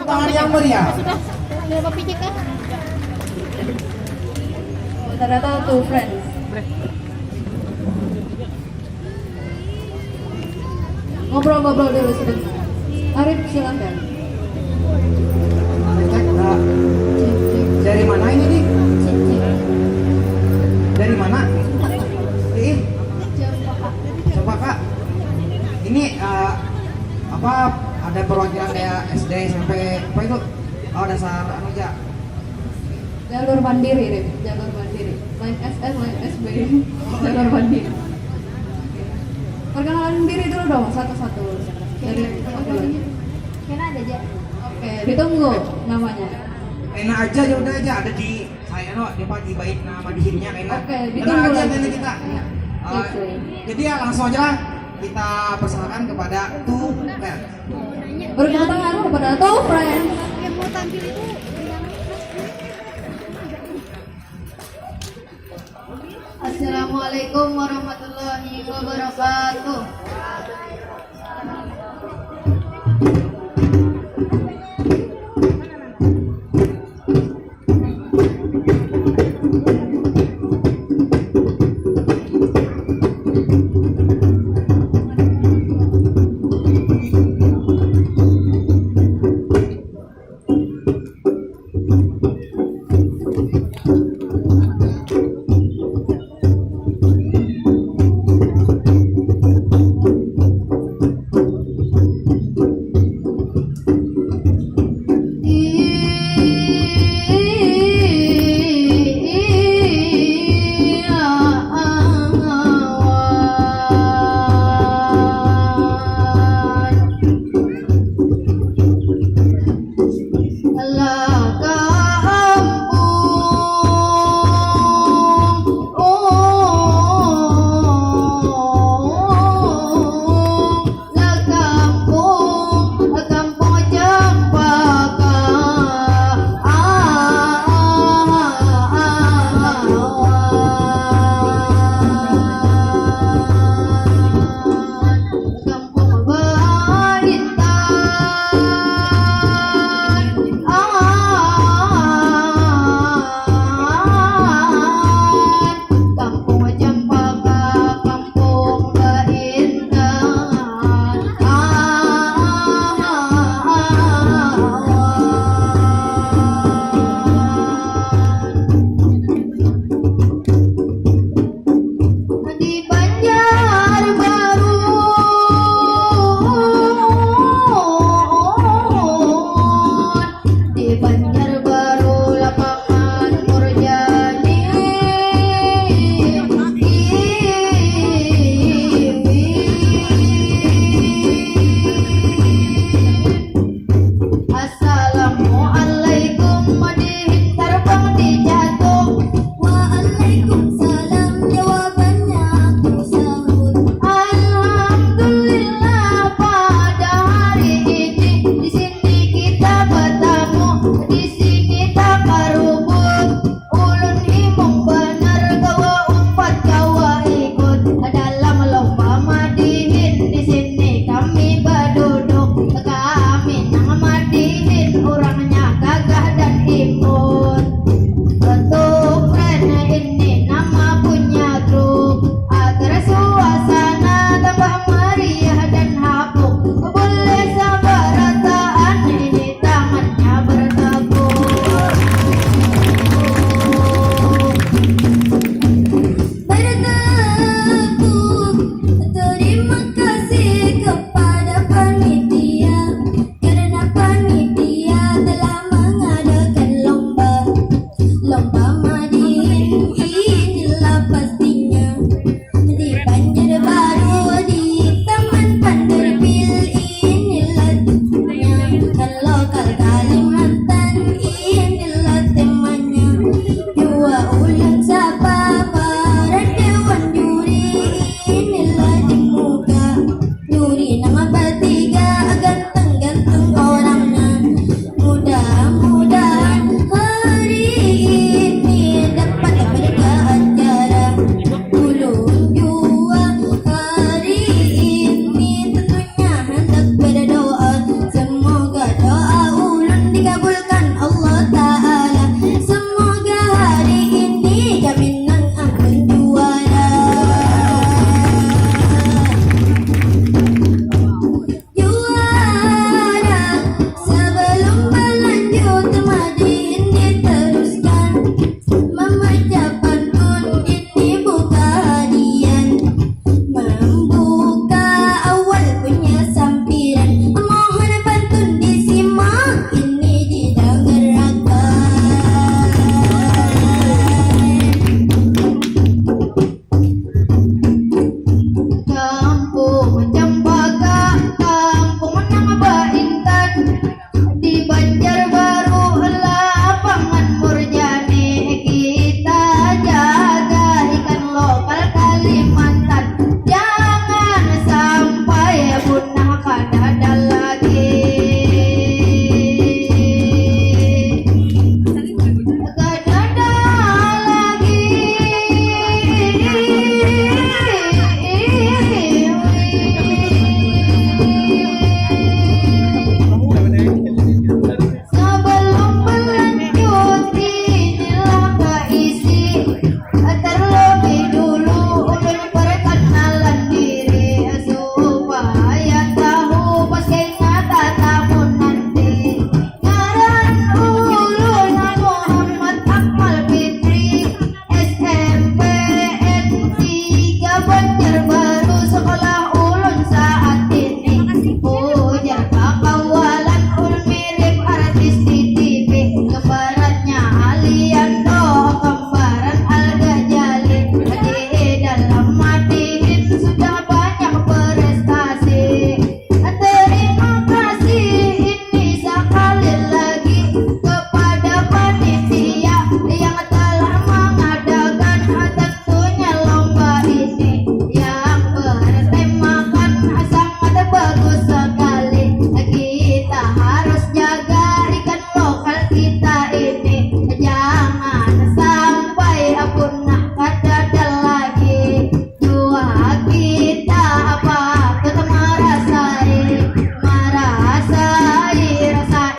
Tangan yang meriah. Sudah, berapa pijak kan? Oh, ternyata tuh friends. Ngobrol-ngobrol dulu sebentar. Arif silakan. Cek, dari mana ini nih? Dari mana? Ih, coba kak. Ini apa? Ada perwakilan kayak SD sampai apa itu? Oh dasar anu aja. Jalur mandiri, Rif. Jalur mandiri. Lain SS, lain SB. Jalur mandiri. Perkenalan diri dulu dong, satu-satu. Dari Kena ada aja. Oke, ditunggu namanya. Enak aja ya udah aja ada di saya no di pagi baik nama dirinya enak. Oke, Tenang ditunggu aja lagi. nanti kita. Ya. Oke. Jadi ya langsung aja lah kita persilakan kepada tuh friend. Beri tepuk tangan kepada tuh friends. Yang mau tampil itu Assalamualaikum warahmatullahi wabarakatuh. Allah